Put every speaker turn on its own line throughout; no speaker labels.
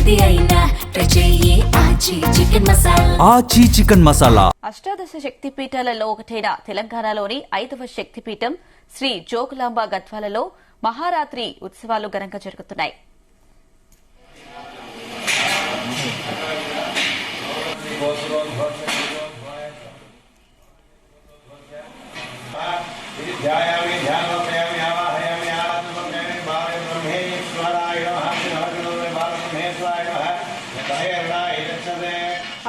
ఏది అయినా చెయ్యి ఆచి చికెన్ మసాలా.
అష్టాదశ శక్తిపీఠాలలో ఒకటైన తెలంగాణలోని 5వ శక్తిపీఠం శ్రీ జోగులాంబ గద్వాలలో మహారాత్రి ఉత్సవాలు ఘనంగా జరుగుతున్నాయి.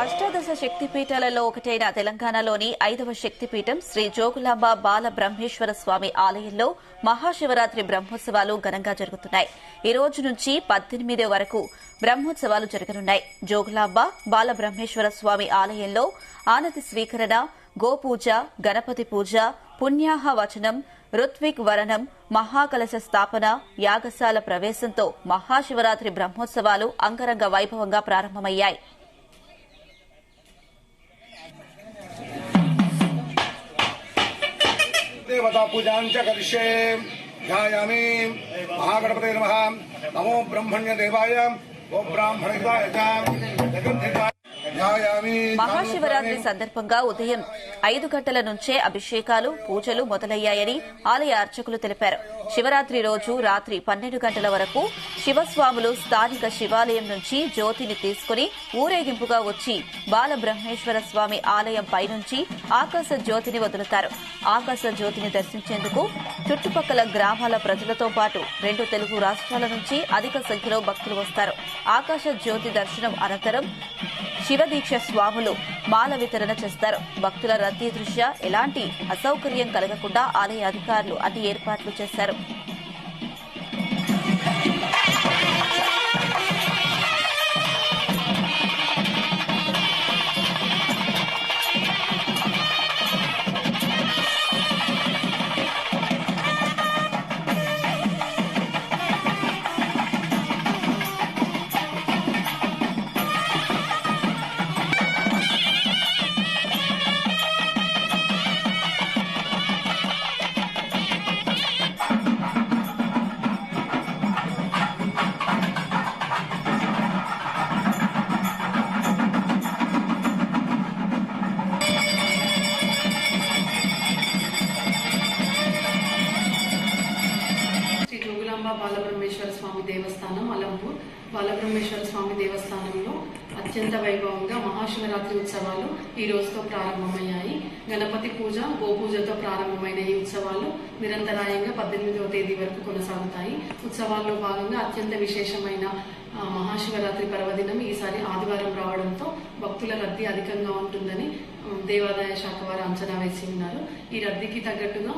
అష్టాదశ శక్తిపీఠాలలో ఒకటైన తెలంగాణలోని 5వ శక్తిపీఠం శ్రీ జోగులాంబ బాల బ్రహ్మేశ్వర స్వామి ఆలయంలో మహాశివరాత్రి బ్రహ్మోత్సవాలు ఘనంగా జరుగుతున్నాయి. ఈ రోజు నుంచి 18 వరకు బ్రహ్మోత్సవాలు జరగనున్నాయి. జోగులాంబ బాల బ్రహ్మేశ్వర స్వామి ఆలయంలో ఆనతి స్వీకరణ, గోపూజ, గణపతి పూజ, పుణ్యాహ వచనం, ఋత్విక్ వరణం, మహాకలశ స్థాపన, యాగశాల ప్రవేశంతో మహాశివరాత్రి బ్రహ్మోత్సవాలు అంగరంగ వైభవంగా ప్రారంభమయ్యాయి.
देवता पूजांच करिष्ये ध्यायामि महागणपतये नमः नमो ब्रह्मण्य देवाय ओ ब्राह्मणिकाय च जगद्धिताय
మహాశివరాత్రి సందర్భంగా ఉదయం 5 గంటల నుంచే అభిషేకాలు, పూజలు మొదలయ్యాయని ఆలయ అర్చకులు తెలిపారు. శివరాత్రి రోజు రాత్రి 12 గంటల వరకు శివస్వాములు స్థానిక శివాలయం నుంచి జ్యోతిని తీసుకుని ఊరేగింపుగా వచ్చి బాలబ్రహ్మేశ్వర స్వామి ఆలయం పైనుంచి ఆకాశ జ్యోతిని వదులుతారు. ఆకాశ జ్యోతిని దర్శించేందుకు చుట్టుపక్కల గ్రామాల ప్రజలతో పాటు 2 తెలుగు రాష్ట్రాల నుంచి అధిక సంఖ్యలో భక్తులు వస్తారు. ఆకాశ జ్యోతి దర్శనం అనంతరం శివదీక్ష స్వాములు మాల వితరణ చేస్తారు. భక్తుల రద్దీ దృష్ట్యా ఎలాంటి అసౌకర్యం కలగకుండా ఆలయ అధికారులు అన్ని ఏర్పాట్లు చేశారు.
బాలబ్రహ్మేశ్వర స్వామి దేవస్థానం అలంపూర్ బాలబ్రహ్మేశ్వర స్వామి దేవస్థానంలో అత్యంత వైభవంగా మహాశివరాత్రి ఉత్సవాలు ఈ రోజుతో ప్రారంభమయ్యాయి. గణపతి పూజ, గోపూజతో ప్రారంభమైన ఈ ఉత్సవాలు నిరంతరాయంగా 18వ తేదీ వరకు కొనసాగుతాయి. ఉత్సవాల్లో భాగంగా అత్యంత విశేషమైన మహాశివరాత్రి పర్వదినం ఈసారి ఆదివారం రావడంతో భక్తుల రద్దీ అధికంగా ఉంటుందని దేవాదాయ శాఖ వారు అంచనా వేసి ఉన్నారు. ఈ రద్దీకి తగ్గట్టుగా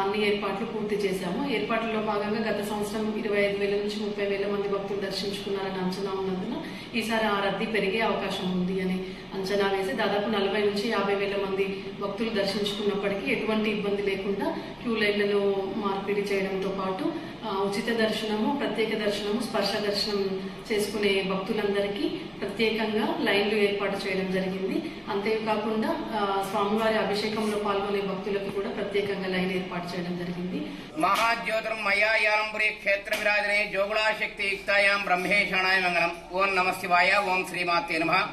అన్ని ఏర్పాట్లు పూర్తి చేశాము. ఏర్పాట్లలో భాగంగా గత సంవత్సరం 25,000 నుంచి 30,000 మంది భక్తులు దర్శించుకున్నారని అంచనా ఉన్నందున ఈసారి ఆ రద్దీ పెరిగే అవకాశం ఉంది అని అంచనా వేసి దాదాపు 40 నుంచి 50,000 మంది భక్తులు దర్శించుకున్నప్పటికీ ఎటువంటి ఇబ్బంది లేకుండా క్యూ లైన్లను మార్పిడి చేయడంతో పాటు ఉచిత దర్శనము, ప్రత్యేక దర్శనము, స్పర్శ దర్శనం చేసుకునే భక్తులందరికీ ప్రత్యేకంగా లైన్లు ఏర్పాటు చేయడం జరిగింది. అంతేకాకుండా స్వామివారి అభిషేకంలో పాల్గొనే భక్తులకు కూడా ప్రత్యేకంగా లైన్ ఏర్పాటు చేయడం జరిగింది.
మహాజ్యోతిర్మయాయాలంపురి క్షేత్ర విరాజనే జోగుళాశక్తి యుక్తాయాం బ్రహ్మేశాణాయ మంగళం. ఓం నమ శివాయ, ఓం శ్రీమాతే నమః.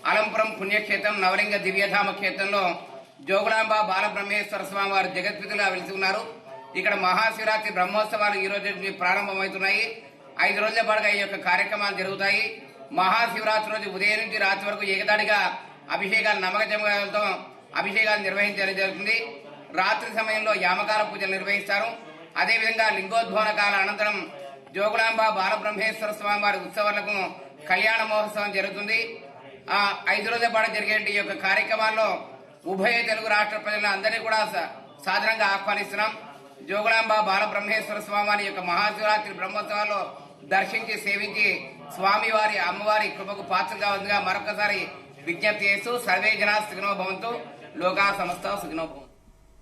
అలంపురం పుణ్యక్షేత్రం నవలింగ దివ్యధామ క్షేత్రంలో జోగులాంబ బాలబ్రహ్మేశ్వర స్వామి వారు జగద్వితులుగా వెలిసి ఉన్నారు. ఇక్కడ మహాశివరాత్రి బ్రహ్మోత్సవాలు ఈ రోజు నుంచి ప్రారంభమవుతున్నాయి. 5 రోజుల పాటుగా ఈ యొక్క కార్యక్రమాలు జరుగుతాయి. మహాశివరాత్రి రోజు ఉదయం నుంచి రాత్రి వరకు ఏకదాడిగా అభిషేకాలు, నమ్మకజమకాలతో అభిషేకాలు నిర్వహించడం జరుగుతుంది. రాత్రి సమయంలో యామకాల పూజలు నిర్వహిస్తారు. అదేవిధంగా లింగోద్భవన కాల అనంతరం జోగులాంబ బాలబ్రహ్మేశ్వర స్వామి వారి ఉత్సవాలకు కళ్యాణ మహోత్సవం జరుగుతుంది. 5 రోజుల పాటు జరిగే ఈ యొక్క కార్యక్రమాల్లో ఉభయ తెలుగు రాష్ట్ర ప్రజలను అందరినీ కూడా సాధారణంగా ఆహ్వానిస్తున్నాం. జోగులాంబ బాలబ్రహ్మేశ్వర స్వామి వారి యొక్క మహాశివరాత్రి బ్రహ్మోత్సవాల్లో దర్శించి సేవించి స్వామివారి అమ్మవారి కృపకు పాత్ర కావాల్సిందిగా మరొకసారి విజ్ఞప్తి చేస్తూ సర్వే జనా సుఖినో భవంతు, లోకా సమస్త సుఖినో భవంతు.